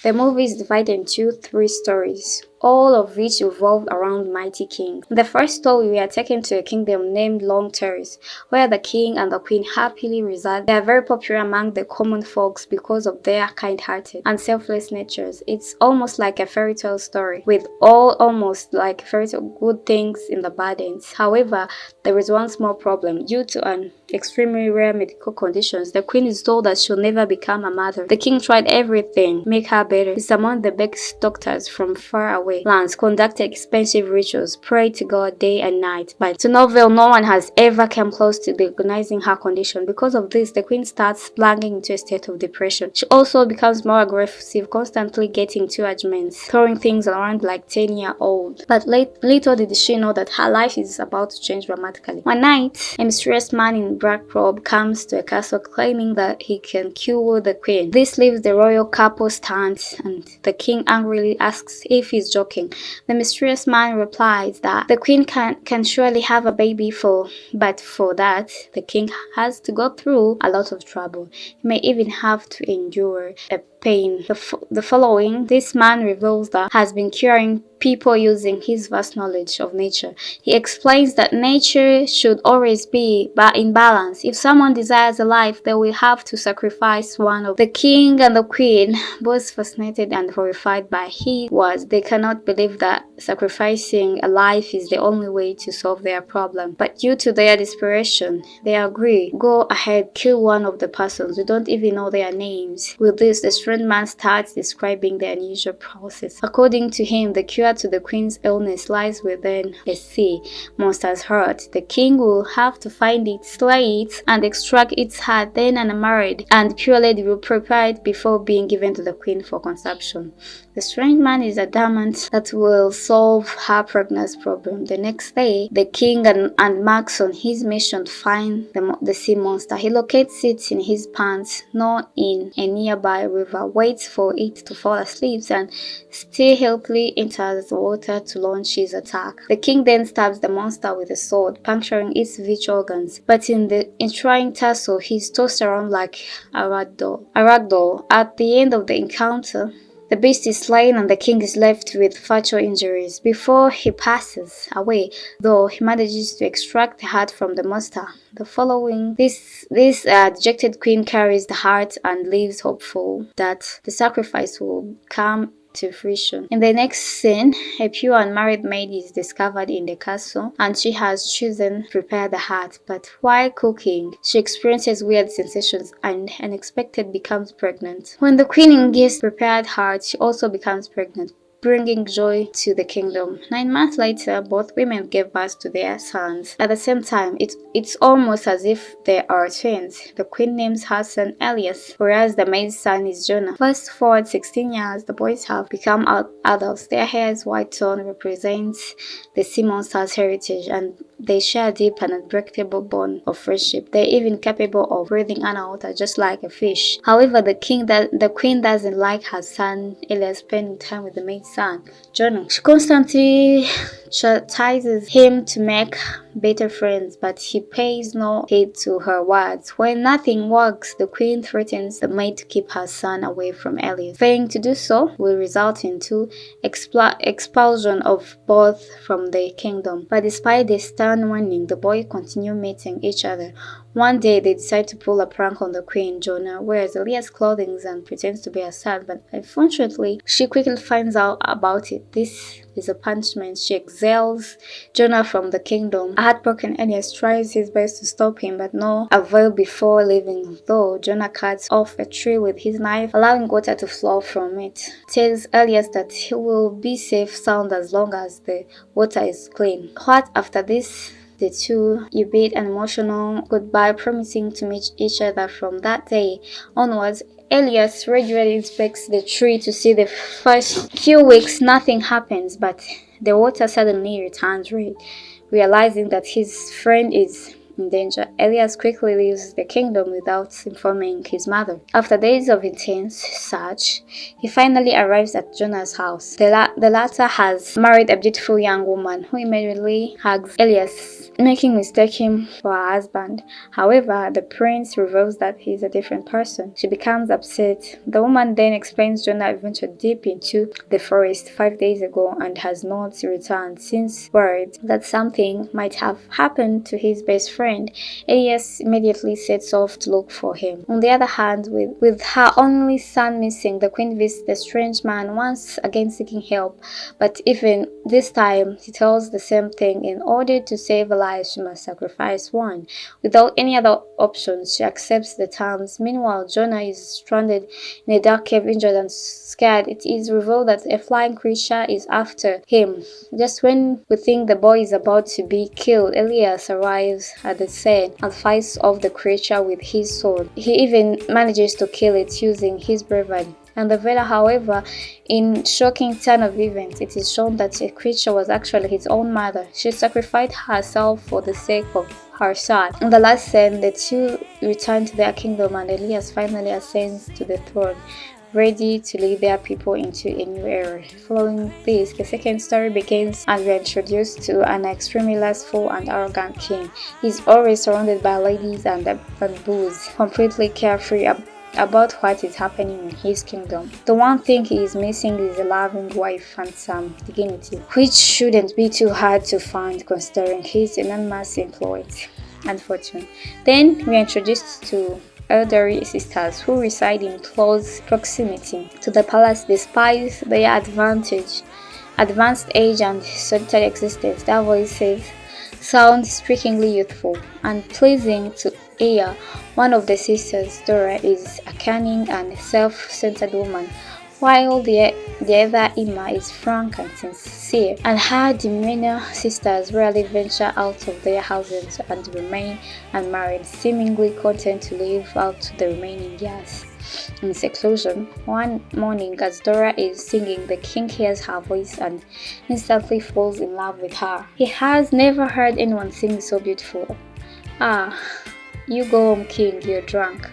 The movie is divided into three stories, all of which revolve around mighty kings. In the first story, we are taken to a kingdom named Longtrellis, where the king and the queen happily reside. They are very popular among the common folks because of their kind-hearted and selfless natures. It's almost like a fairy tale story, with almost like fairy tale good things in the bad ends. However, there is one small problem. Due to an extremely rare medical conditions, the queen is told that she'll never become a mother. The king tried everything to make her better. He summoned the best doctors from far away lands, conducted expensive rituals, prayed to God day and night. But to no avail, no one has ever come close to diagnosing her condition. Because of this, the queen starts plunging into a state of depression. She also becomes more aggressive, constantly getting into arguments, throwing things around like 10-year-old. But little did she know that her life is about to change dramatically. One night, a mysterious man in black robe comes to a castle claiming that he can cure the queen. This leaves the royal couple stunned, and the king angrily asks if he's joking. The mysterious man replies that the queen can surely have a baby, but for that, the king has to go through a lot of trouble. He may even have to endure a pain. The following, this man reveals that has been curing people using his vast knowledge of nature. He explains that nature should always be in balance. If someone desires a life, they will have to sacrifice one of. The king and the queen, both fascinated and horrified by his words, they cannot believe that sacrificing a life is the only way to solve their problem. But due to their desperation, they agree. Go ahead, kill one of the persons. We don't even know their names. With this, the strange man starts describing the unusual process. According to him, the cure to the queen's illness lies within a sea monster's heart. The king will have to find it, slay it, and extract its heart, then an unmarried and pure lady will prepare it before being given to the queen for consumption. The strange man is adamant that will solve her pregnancy problem. The next day, the king embarks on his mission to find the sea monster. He locates it in his pants, not in a nearby river, waits for it to fall asleep, and still healthily enters the water to launch his attack. The king then stabs the monster with a sword, puncturing its vital organs. But in the trying tussle, he's tossed around like a ragdoll. At the end of the encounter, the beast is slain and the king is left with fatal injuries. Before he passes away, though, he manages to extract the heart from the monster. The following, this dejected queen carries the heart and lives hopeful that the sacrifice will come to fruition. In the next scene, a pure unmarried maid is discovered in the castle and she has chosen to prepare the heart, but while cooking, she experiences weird sensations and unexpectedly becomes pregnant. When the queen gives prepared heart, she also becomes pregnant, bringing joy to the kingdom. 9 months later, both women gave birth to their sons. At the same time, it's almost as if they are twins. The queen names her son Elias, whereas the maid's son is Jonah. Fast forward 16 years, the boys have become adults. Their hair is white tone, represents the sea monster's heritage, and they share a deep and unbreakable bond of friendship. They're even capable of breathing underwater just like a fish. However, the queen doesn't like her son Elias spending time with the maid's son, Jonah. She constantly chastises him to make better friends, but he pays no heed to her words. When nothing works, the queen threatens the maid to keep her son away from Elias. Failing to do so will result into expulsion of both from the kingdom. But despite the stern warning, the boys continue meeting each other. One day, they decide to pull a prank on the queen. Jonah wears Elias' clothing and pretends to be her son, but unfortunately, she quickly finds out about it. This is a punishment. She exiles Jonah from the kingdom. A heartbroken Elias tries his best to stop him, but no avail before leaving, though Jonah cuts off a tree with his knife, allowing water to flow from it. Tells Elias that he will be safe sound as long as the water is clean. What after this? The two bid an emotional goodbye, promising to meet each other from that day onwards. Elias regularly inspects the tree to see. The first few weeks nothing happens, but the water suddenly returns red. Realizing that his friend is in danger. Elias quickly leaves the kingdom without informing his mother. After days of intense search, he finally arrives at Jonah's house. The latter has married a beautiful young woman who immediately hugs Elias, making mistake him for her husband. However, the prince reveals that he is a different person. She becomes upset. The woman then explains Jonah ventured deep into the forest 5 days ago and has not returned since. Worried that something might have happened to his best friend, Elias immediately sets off to look for him. On the other hand, with her only son missing, the queen visits the strange man once again seeking help, but even this time he tells the same thing. In order to save a life, she must sacrifice one. Without any other options, she accepts the terms. Meanwhile, Jonah is stranded in a dark cave, injured and scared. It is revealed that a flying creature is after him. Just when we think the boy is about to be killed, Elias arrives at the scene and fights off the creature with his sword. He even manages to kill it using his bravery. And the Veda, however, in shocking turn of events, it is shown that the creature was actually his own mother. She sacrificed herself for the sake of her son. In the last scene, the two return to their kingdom and Elias finally ascends to the throne, ready to lead their people into a new era. Following this, the second story begins and we are introduced to an extremely lustful and arrogant king. He is always surrounded by ladies and booze, completely carefree about what is happening in his kingdom. The one thing he is missing is a loving wife and some dignity, which shouldn't be too hard to find considering his enormous influence and fortune. Then we are introduced to elderly sisters who reside in close proximity to the palace despite their advanced age and solitary existence. Their voices sound strikingly youthful and pleasing to ear. One of the sisters, Dora, is a cunning and self-centered woman, while the other, Emma, is frank and sincere, and her demeanor sisters rarely venture out of their houses and remain unmarried, seemingly content to live out the remaining years in seclusion. One morning, as Dora is singing, the king hears her voice and instantly falls in love with her. He has never heard anyone sing so beautiful. "Ah, you go home, king, you're drunk."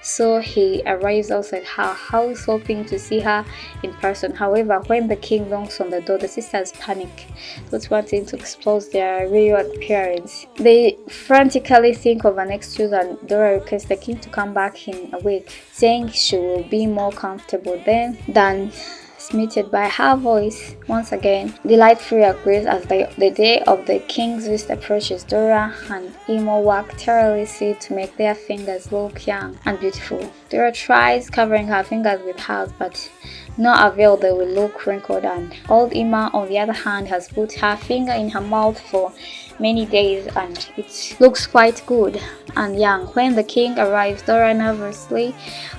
So he arrives outside her house hoping to see her in person. However, when the king knocks on the door, the sisters panic, not wanting to expose their real appearance. They frantically think of an excuse and Dora requests the king to come back in a week, saying she will be more comfortable then than smitten by her voice. Once again, delightfully agrees. As the day of the king's visit approaches, Dora and Emo work tirelessly to make their fingers look young and beautiful. Dora tries covering her fingers with hers, but no avail, they will look wrinkled, and old Emma, on the other hand, has put her finger in her mouth for many days and it looks quite good and young. When the king arrives, Dora nervously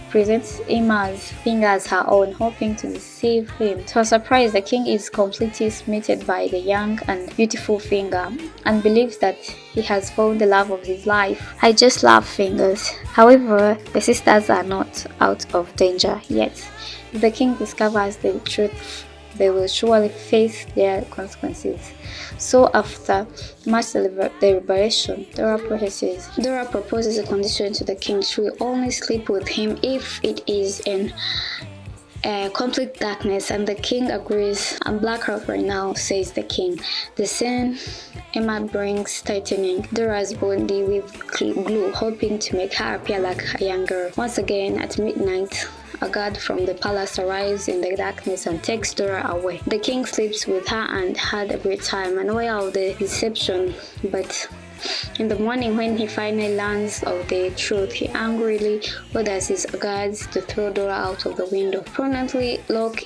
presents Emma's finger as her own, hoping to deceive him. To her surprise, the king is completely smitten by the young and beautiful finger and believes that he has found the love of his life. "I just love fingers." However, the sisters are not out of danger yet. If the king discovers the truth, they will surely face their consequences. So after much deliberation, Dora proposes a condition to the king. She will only sleep with him if it is in complete darkness, and the king agrees. "I'm blackout right now," says the king. The scene Emma brings tightening Dora's body with glue, hoping to make her appear like a young girl. Once again, at midnight, a guard from the palace arrives in the darkness and takes Dora away. The king sleeps with her and had a great time, unaware of the deception, but in the morning, when he finally learns of the truth, he angrily orders his guards to throw Dora out of the window. Fortunately, luck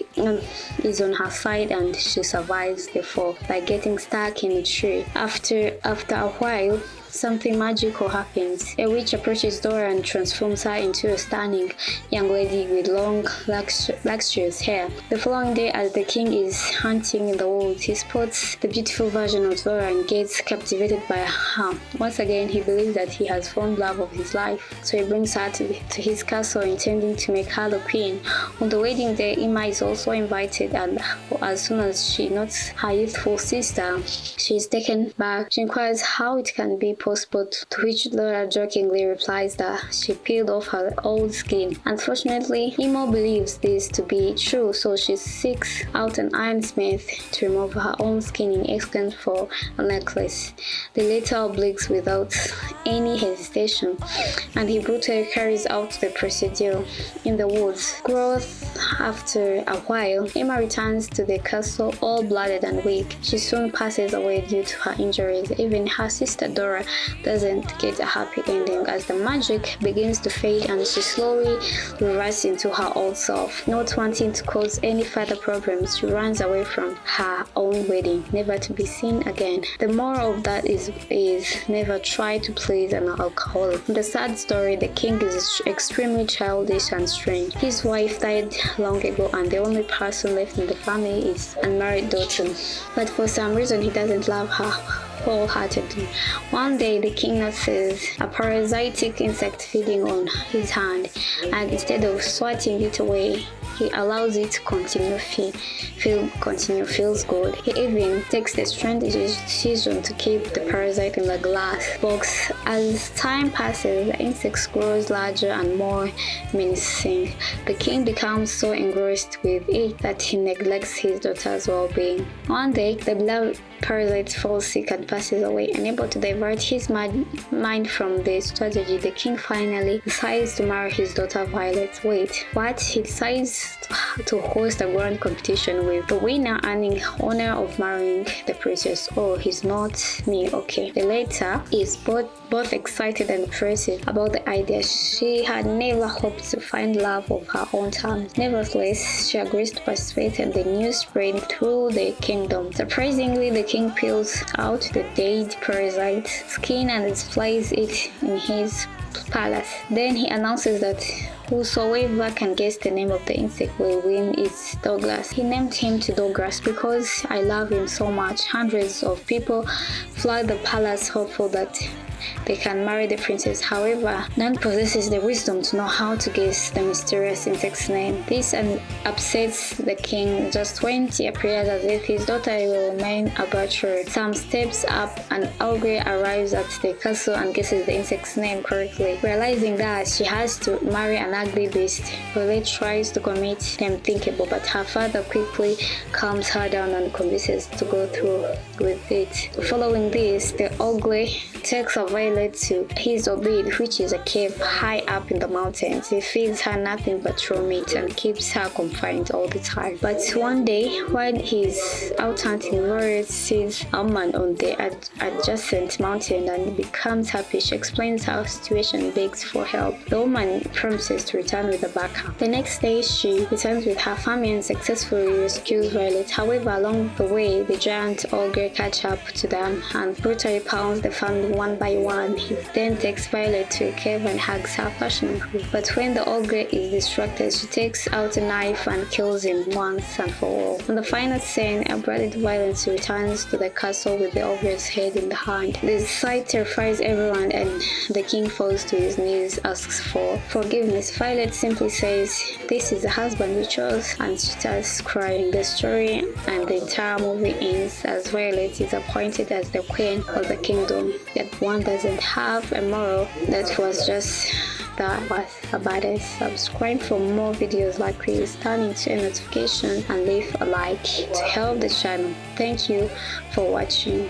is on her side and she survives the fall by getting stuck in a tree. After a while, something magical happens. A witch approaches Dora and transforms her into a stunning young lady with long, luxurious hair. The following day, as the king is hunting in the woods, he spots the beautiful version of Dora and gets captivated by her. Once again, he believes that he has found love of his life, so he brings her to his castle, intending to make her the queen. On the wedding day, Emma is also invited, and as soon as she notes her youthful sister, she is taken back. She inquires how it can be postpone, to which Laura jokingly replies that she peeled off her old skin. Unfortunately, Imo believes this to be true, so she seeks out an ironsmith to remove her own skin in exchange for a necklace. The latter obliges without any hesitation, and he brutally carries out the procedure in the woods. After a while, Emma returns to the castle all blooded and weak. She soon passes away due to her injuries. Even her sister Dora doesn't get a happy ending, as the magic begins to fade and she slowly reverts into her old self. Not wanting to cause any further problems, she runs away from her own wedding, never to be seen again. The moral of that is never try to please an alcoholic. In the sad story, the king is extremely childish and strange. His wife died long ago, and the only person left in the family is an unmarried daughter. But for some reason, he doesn't love her wholeheartedly. One day, the king notices a parasitic insect feeding on his hand, and instead of swatting it away, he allows it to continue feels good. He even takes the strategic decision to keep the parasite in a glass box. As time passes, the insect grows larger and more menacing. The king becomes so engrossed with it that he neglects his daughter's well-being. One day, the beloved parasite falls sick and passes away. Unable to divert his mind from the strategy, the king finally decides to marry his daughter Violet. Wait, what? He decides to host a grand competition with the winner earning honor of marrying the princess. Oh, he's not me. Okay. The latter is both excited and appreciative about the idea. She had never hoped to find love of her own terms. Nevertheless, she agrees to participate, and the news spread through the kingdom. Surprisingly, the king peels out the dead parasite skin and displays it in his palace. Then he announces that whosoever can guess the name of the insect will win its Douglas. He named him to Douglas because I love him so much. Hundreds of people flood the palace hopeful that they can marry the princess. However, none possesses the wisdom to know how to guess the mysterious insect's name. This upsets the king just when it appears as if his daughter will remain a bachelor. Some steps up, an ogre arrives at the castle and guesses the insect's name correctly. Realizing that she has to marry an ugly beast, Violet tries to commit the unthinkable, but her father quickly calms her down and convinces to go through with it. Following this, the ogre takes Violet to his abode, which is a cave high up in the mountains. He feeds her nothing but raw meat and keeps her confined all the time. But one day, while he's out hunting, Violet sees a woman on the adjacent mountain and becomes happy. She explains her situation and begs for help. The woman promises to return with a backup. The next day, she returns with her family and successfully rescues Violet. However, along the way, the giant ogre catch up to them and brutally pounds the family one by one. He then takes Violet to a cave and hugs her passionately. But when the ogre is distracted, she takes out a knife and kills him once and for all. On the final scene, a bloody violence returns to the castle with the ogre's head in the hand. The sight terrifies everyone, and the king falls to his knees, asks for forgiveness. Violet simply says, "This is the husband we chose," and she starts crying. The story and the entire movie ends as Violet is appointed as the queen of the kingdom. Yet one doesn't have a moral. That was about it. Subscribe for more videos like this, turn into a notification, and leave a like to help the channel. Thank you for watching.